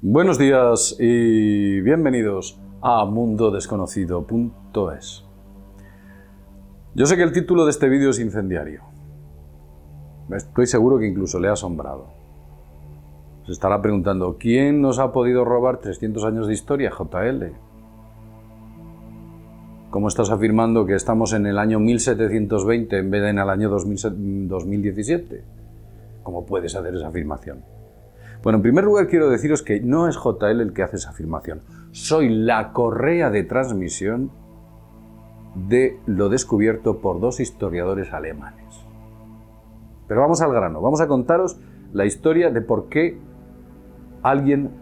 Buenos días y bienvenidos a mundodesconocido.es. Yo sé que el título de este vídeo es incendiario. Estoy seguro que incluso le ha asombrado. Se estará preguntando, ¿quién nos ha podido robar 300 años de historia, JL? ¿Cómo estás afirmando que estamos en el año 1720 en vez de en el año 2017? ¿Cómo puedes hacer esa afirmación? Bueno, en primer lugar quiero deciros que no es JL el que hace esa afirmación. Soy la correa de transmisión de lo descubierto por dos historiadores alemanes. Pero vamos al grano, vamos a contaros la historia de por qué alguien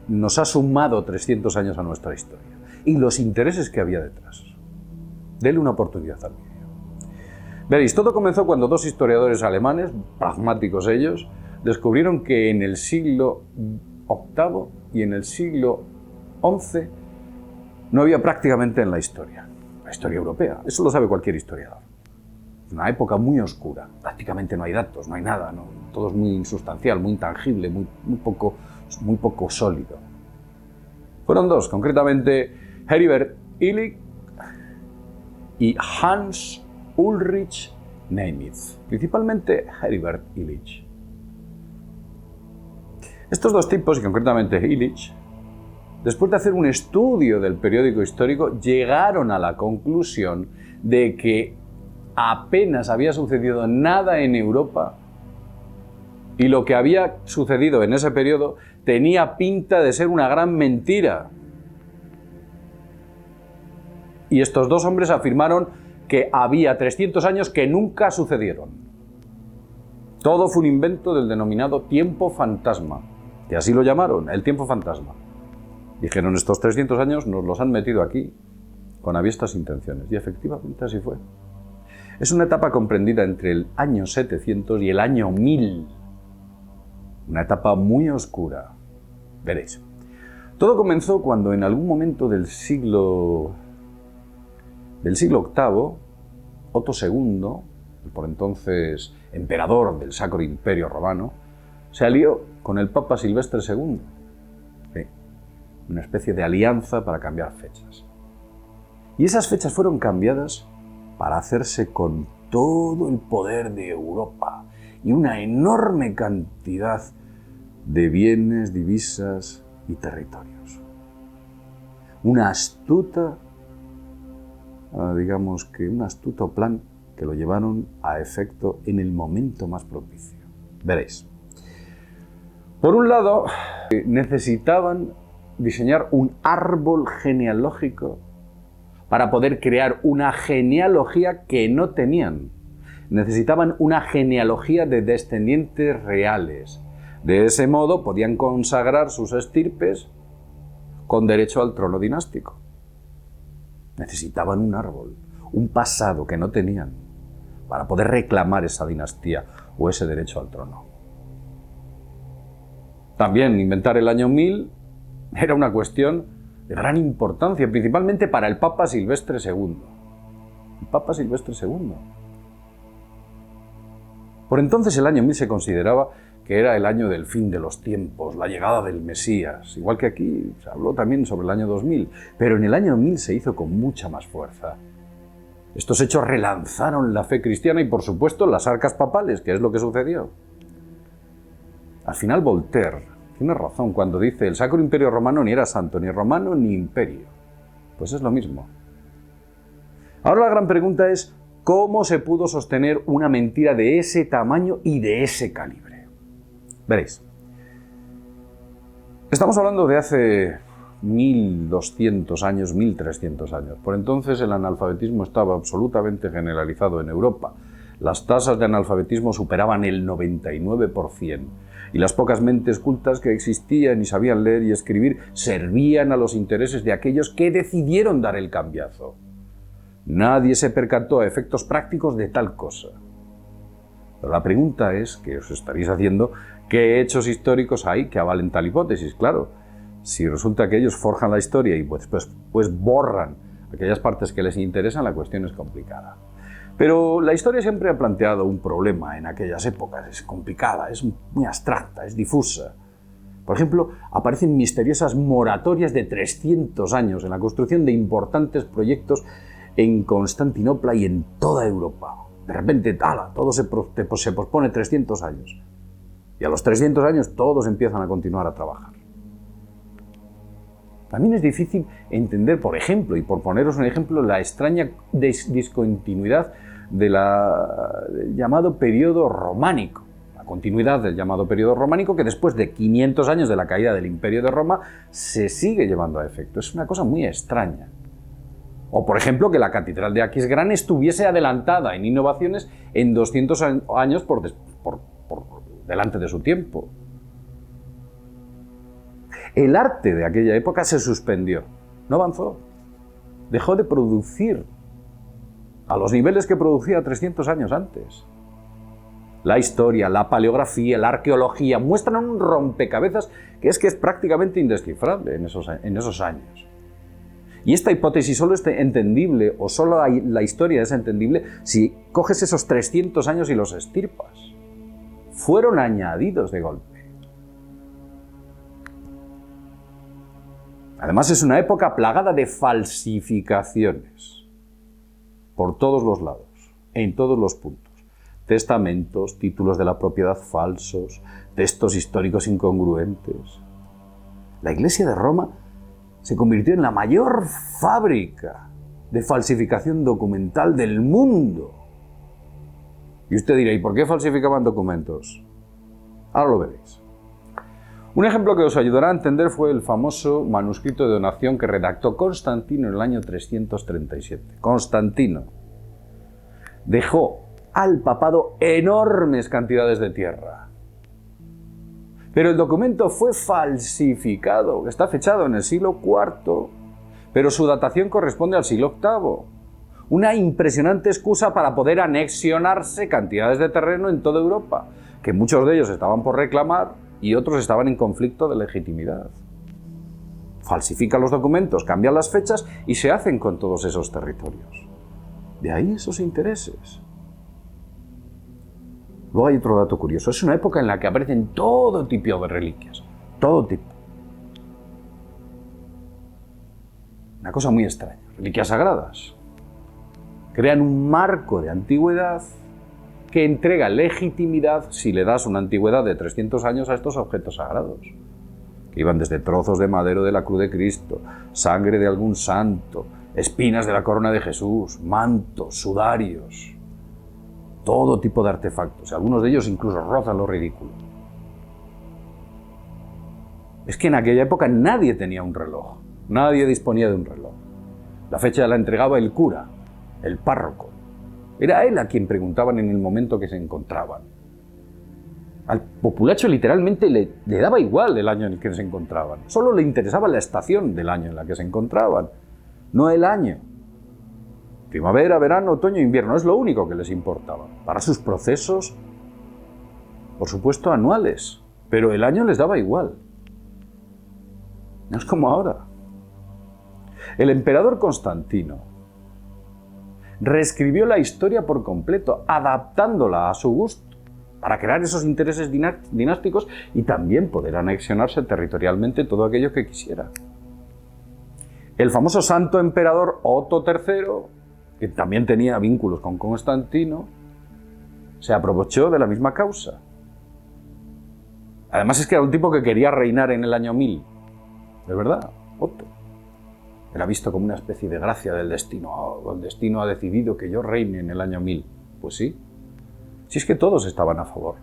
nos ha sumado 300 años a nuestra historia y los intereses que había detrás. Dele una oportunidad al vídeo. Veréis, todo comenzó cuando dos historiadores alemanes, pragmáticos ellos, descubrieron que en el siglo VIII y en el siglo XI no había prácticamente en la historia europea. Eso lo sabe cualquier historiador. Una época muy oscura, prácticamente no hay datos, no hay nada, ¿no? Todo es muy insustancial, muy intangible, muy poco sólido. Fueron dos, concretamente Heribert Illig y Hans Ulrich Niemitz, principalmente Heribert Illig. Estos dos tipos, y concretamente Illich, después de hacer un estudio del periódico histórico, llegaron a la conclusión de que apenas había sucedido nada en Europa y lo que había sucedido en ese periodo tenía pinta de ser una gran mentira. Y estos dos hombres afirmaron que había 300 años que nunca sucedieron. Todo fue un invento del denominado tiempo fantasma, que así lo llamaron, el tiempo fantasma. Dijeron, estos 300 años nos los han metido aquí con aviestas intenciones. Y efectivamente así fue. Es una etapa comprendida entre el año 700 y el año 1000. Una etapa muy oscura. Veréis. Todo comenzó cuando en algún momento del siglo VIII, Otto II, el por entonces emperador del Sacro Imperio Romano, se alió con el Papa Silvestre II. Sí, una especie de alianza para cambiar fechas. Y esas fechas fueron cambiadas para hacerse con todo el poder de Europa y una enorme cantidad de bienes, divisas y territorios. Un astuto plan que lo llevaron a efecto en el momento más propicio. Veréis. Por un lado, necesitaban diseñar un árbol genealógico para poder crear una genealogía que no tenían. Necesitaban una genealogía de descendientes reales. De ese modo podían consagrar sus estirpes con derecho al trono dinástico. Necesitaban un árbol, un pasado que no tenían, para poder reclamar esa dinastía o ese derecho al trono. También inventar el año 1000 era una cuestión de gran importancia, principalmente para el Papa Silvestre II. El Papa Silvestre II. Por entonces el año 1000 se consideraba que era el año del fin de los tiempos, la llegada del Mesías, igual que aquí se habló también sobre el año 2000, pero en el año 1000 se hizo con mucha más fuerza. Estos hechos relanzaron la fe cristiana y, por supuesto, las arcas papales, que es lo que sucedió. Al final Voltaire tiene razón cuando dice el Sacro Imperio Romano ni era santo, ni romano, ni imperio. Pues es lo mismo. Ahora la gran pregunta es, ¿cómo se pudo sostener una mentira de ese tamaño y de ese calibre? Veréis. Estamos hablando de hace 1200 años, 1300 años. Por entonces el analfabetismo estaba absolutamente generalizado en Europa. Las tasas de analfabetismo superaban el 99%. Y las pocas mentes cultas que existían y sabían leer y escribir servían a los intereses de aquellos que decidieron dar el cambiazo. Nadie se percató a efectos prácticos de tal cosa. Pero la pregunta es, que os estaréis haciendo, ¿qué hechos históricos hay que avalen tal hipótesis? Claro, si resulta que ellos forjan la historia y pues borran aquellas partes que les interesan, la cuestión es complicada. Pero la historia siempre ha planteado un problema en aquellas épocas, es complicada, es muy abstracta, es difusa. Por ejemplo, aparecen misteriosas moratorias de 300 años en la construcción de importantes proyectos en Constantinopla y en toda Europa. De repente, todo se pospone 300 años. Y a los 300 años todos empiezan a continuar a trabajar. También es difícil entender, por ejemplo, y por poneros un ejemplo, la extraña discontinuidad del llamado periodo románico. La continuidad del llamado periodo románico que después de 500 años de la caída del Imperio de Roma se sigue llevando a efecto. Es una cosa muy extraña. O, por ejemplo, que la Catedral de Aquisgrán estuviese adelantada en innovaciones en 200 años por delante de su tiempo. El arte de aquella época se suspendió, no avanzó, dejó de producir a los niveles que producía 300 años antes. La historia, la paleografía, la arqueología muestran un rompecabezas que es prácticamente indescifrable en esos años. Y esta hipótesis solo es entendible, o solo la historia es entendible, si coges esos 300 años y los estirpas. Fueron añadidos de golpe. Además, es una época plagada de falsificaciones. Por todos los lados, en todos los puntos. Testamentos, títulos de la propiedad falsos, textos históricos incongruentes. La Iglesia de Roma se convirtió en la mayor fábrica de falsificación documental del mundo. Y usted dirá, ¿y por qué falsificaban documentos? Ahora lo veréis. Un ejemplo que os ayudará a entender fue el famoso manuscrito de donación que redactó Constantino en el año 337. Constantino dejó al papado enormes cantidades de tierra. Pero el documento fue falsificado, está fechado en el siglo IV, pero su datación corresponde al siglo VIII. Una impresionante excusa para poder anexionarse cantidades de terreno en toda Europa, que muchos de ellos estaban por reclamar y otros estaban en conflicto de legitimidad. Falsifican los documentos, cambian las fechas y se hacen con todos esos territorios. De ahí esos intereses. Luego hay otro dato curioso. Es una época en la que aparecen todo tipo de reliquias. Todo tipo. Una cosa muy extraña. Reliquias sagradas. Crean un marco de antigüedad que entrega legitimidad si le das una antigüedad de 300 años a estos objetos sagrados, que iban desde trozos de madero de la cruz de Cristo, sangre de algún santo, espinas de la corona de Jesús, mantos, sudarios, todo tipo de artefactos, algunos de ellos incluso rozan lo ridículo. Es que en aquella época nadie tenía un reloj, nadie disponía de un reloj. La fecha la entregaba el cura, el párroco. Era él a quien preguntaban en el momento que se encontraban. Al populacho literalmente le daba igual el año en el que se encontraban. Solo le interesaba la estación del año en la que se encontraban, no el año. Primavera, verano, otoño, invierno, es lo único que les importaba. Para sus procesos, por supuesto, anuales, pero el año les daba igual. No es como ahora. El emperador Constantino reescribió la historia por completo, adaptándola a su gusto, para crear esos intereses dinásticos y también poder anexionarse territorialmente todo aquello que quisiera. El famoso santo emperador Otto III, que también tenía vínculos con Constantino, se aprovechó de la misma causa. Además es que era un tipo que quería reinar en el año 1000. ¿De verdad? Otto. Era visto como una especie de gracia del destino. Oh, el destino ha decidido que yo reine en el año 1000. Pues sí. Si es que todos estaban a favor.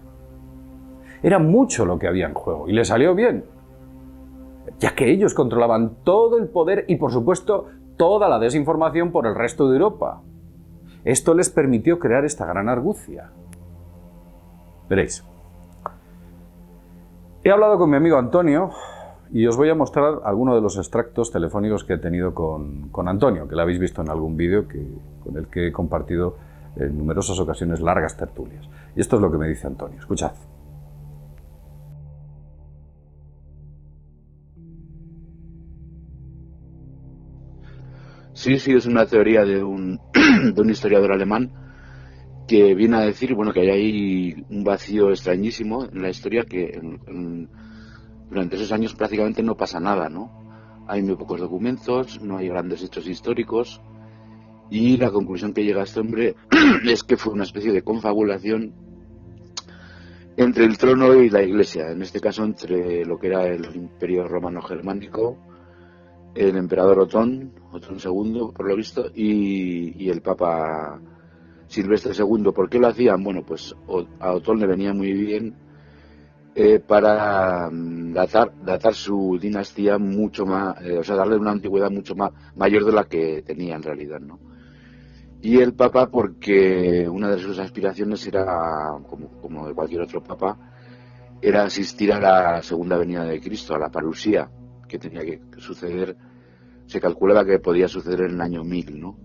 Era mucho lo que había en juego y le salió bien, ya que ellos controlaban todo el poder y, por supuesto, toda la desinformación por el resto de Europa. Esto les permitió crear esta gran argucia. Veréis. He hablado con mi amigo Antonio y os voy a mostrar algunos de los extractos telefónicos que he tenido con Antonio, que lo habéis visto en algún vídeo con el que he compartido en numerosas ocasiones largas tertulias. Y esto es lo que me dice Antonio. Escuchad. Sí, es una teoría de un historiador alemán que viene a decir, bueno, que hay un vacío extrañísimo en la historia, que durante esos años prácticamente no pasa nada, ¿no? Hay muy pocos documentos, no hay grandes hechos históricos, y la conclusión que llega este hombre es que fue una especie de confabulación entre el trono y la Iglesia, en este caso entre lo que era el Imperio Romano Germánico, el emperador Otón II, por lo visto, y el Papa Silvestre II. ¿Por qué lo hacían? Bueno, pues a Otón le venía muy bien para datar su dinastía mucho más, o sea, darle una antigüedad mucho más mayor de la que tenía en realidad, ¿no? Y el Papa, porque una de sus aspiraciones era, como de cualquier otro Papa, era asistir a la segunda venida de Cristo, a la parusía, que tenía que suceder, se calculaba que podía suceder en el año 1000, ¿no?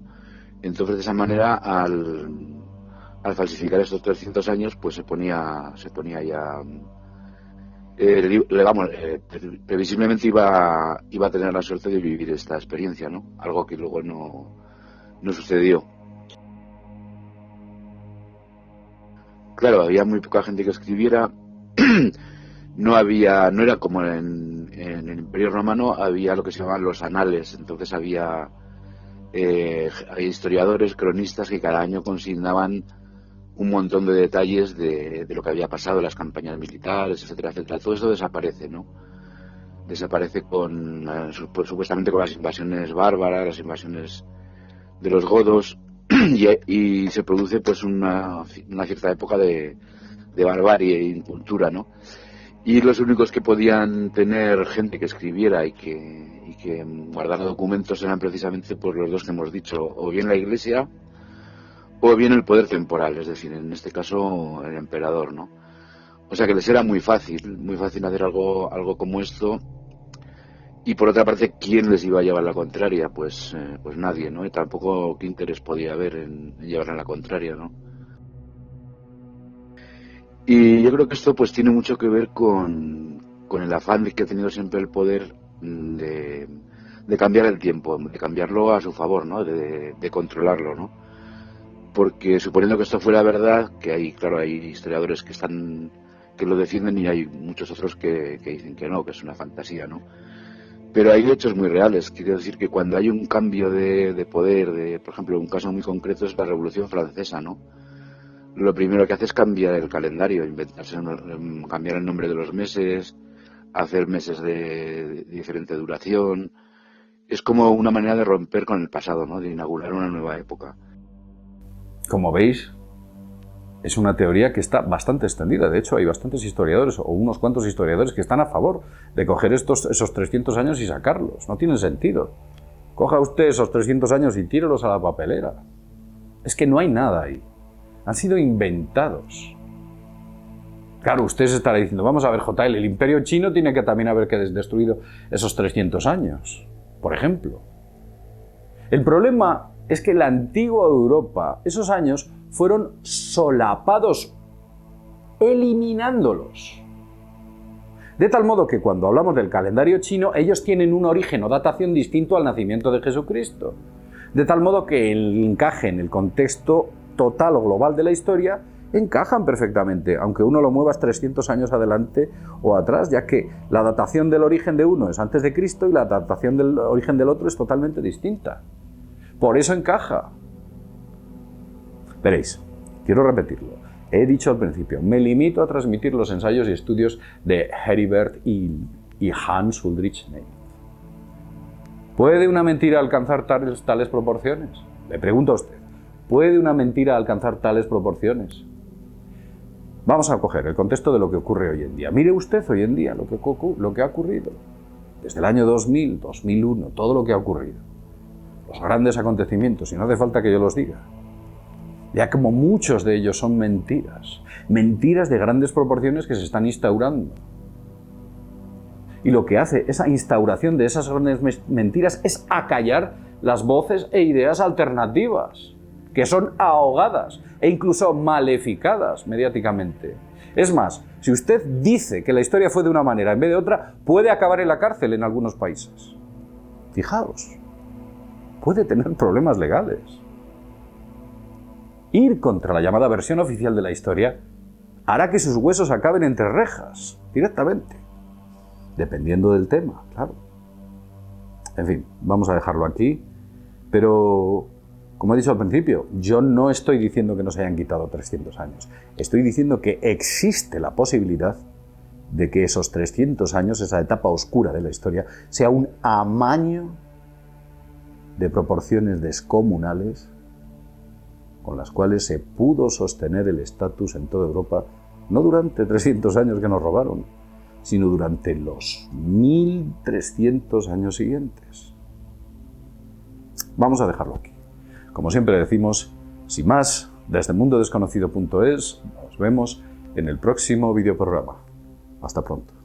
Entonces, de esa manera, al falsificar estos 300 años, pues se ponía ya, previsiblemente iba a tener la suerte de vivir esta experiencia, ¿no? Algo que luego no sucedió. Claro, había muy poca gente que escribiera. No era como en el Imperio Romano, había lo que se llamaban los anales. Entonces había historiadores, cronistas que cada año consignaban un montón de detalles de lo que había pasado, las campañas militares, etcétera, etcétera. Todo eso desaparece, ¿no? Desaparece supuestamente con las invasiones bárbaras, las invasiones de los godos, y se produce pues una cierta época de barbarie e incultura, ¿no? Y los únicos que podían tener gente que escribiera y que guardara documentos eran precisamente pues los dos que hemos dicho, o bien la Iglesia o bien el poder temporal, es decir, en este caso el emperador, ¿no? O sea que les era muy fácil hacer algo como esto. Y por otra parte, ¿quién les iba a llevar la contraria? Pues nadie, ¿no? Y tampoco qué interés podía haber en llevarla la contraria, ¿no? Y yo creo que esto pues tiene mucho que ver con el afán que ha tenido siempre el poder de cambiar el tiempo, de cambiarlo a su favor, ¿no? De controlarlo, ¿no? Porque suponiendo que esto fuera verdad, que hay historiadores que lo defienden, y hay muchos otros que dicen que no, que es una fantasía, ¿no? Pero hay hechos muy reales. Quiero decir que cuando hay un cambio de poder, por ejemplo, un caso muy concreto es la Revolución Francesa, ¿no? Lo primero que hace es cambiar el calendario, cambiar el nombre de los meses, hacer meses de diferente duración. Es como una manera de romper con el pasado, ¿no? De inaugurar una nueva época. Como veis, es una teoría que está bastante extendida. De hecho, hay bastantes historiadores, o unos cuantos historiadores, que están a favor de coger esos 300 años y sacarlos. No tiene sentido. Coja usted esos 300 años y tírelos a la papelera. Es que no hay nada ahí. Han sido inventados. Claro, usted se estará diciendo, vamos a ver, JL, el Imperio Chino tiene que también haber destruido esos 300 años, por ejemplo. El problema es que la antigua Europa, esos años, fueron solapados, eliminándolos. De tal modo que cuando hablamos del calendario chino, ellos tienen un origen o datación distinto al nacimiento de Jesucristo. De tal modo que el encaje en el contexto total o global de la historia encajan perfectamente, aunque uno lo muevas 300 años adelante o atrás, ya que la datación del origen de uno es antes de Cristo y la datación del origen del otro es totalmente distinta. Por eso encaja. Veréis, quiero repetirlo. He dicho al principio, me limito a transmitir los ensayos y estudios de Heribert y Hans Ulrich Ney. ¿Puede una mentira alcanzar tales proporciones? Le pregunto a usted. ¿Puede una mentira alcanzar tales proporciones? Vamos a coger el contexto de lo que ocurre hoy en día. Mire usted hoy en día lo que ha ocurrido. Desde el año 2000, 2001, todo lo que ha ocurrido. Los grandes acontecimientos, y no hace falta que yo los diga. Ya como muchos de ellos son mentiras. Mentiras de grandes proporciones que se están instaurando. Y lo que hace esa instauración de esas grandes mentiras es acallar las voces e ideas alternativas, que son ahogadas e incluso maleficadas mediáticamente. Es más, si usted dice que la historia fue de una manera en vez de otra, puede acabar en la cárcel en algunos países. Fijaos, puede tener problemas legales. Ir contra la llamada versión oficial de la historia hará que sus huesos acaben entre rejas, directamente. dependiendo del tema, claro. En fin, vamos a dejarlo aquí, pero, como he dicho al principio, yo no estoy diciendo que nos hayan quitado 300 años. Estoy diciendo que existe la posibilidad de que esos 300 años, esa etapa oscura de la historia, sea un amaño de proporciones descomunales con las cuales se pudo sostener el estatus en toda Europa, no durante 300 años que nos robaron, sino durante los 1300 años siguientes. Vamos a dejarlo aquí. Como siempre decimos, sin más, desde mundodesconocido.es, nos vemos en el próximo videoprograma. Hasta pronto.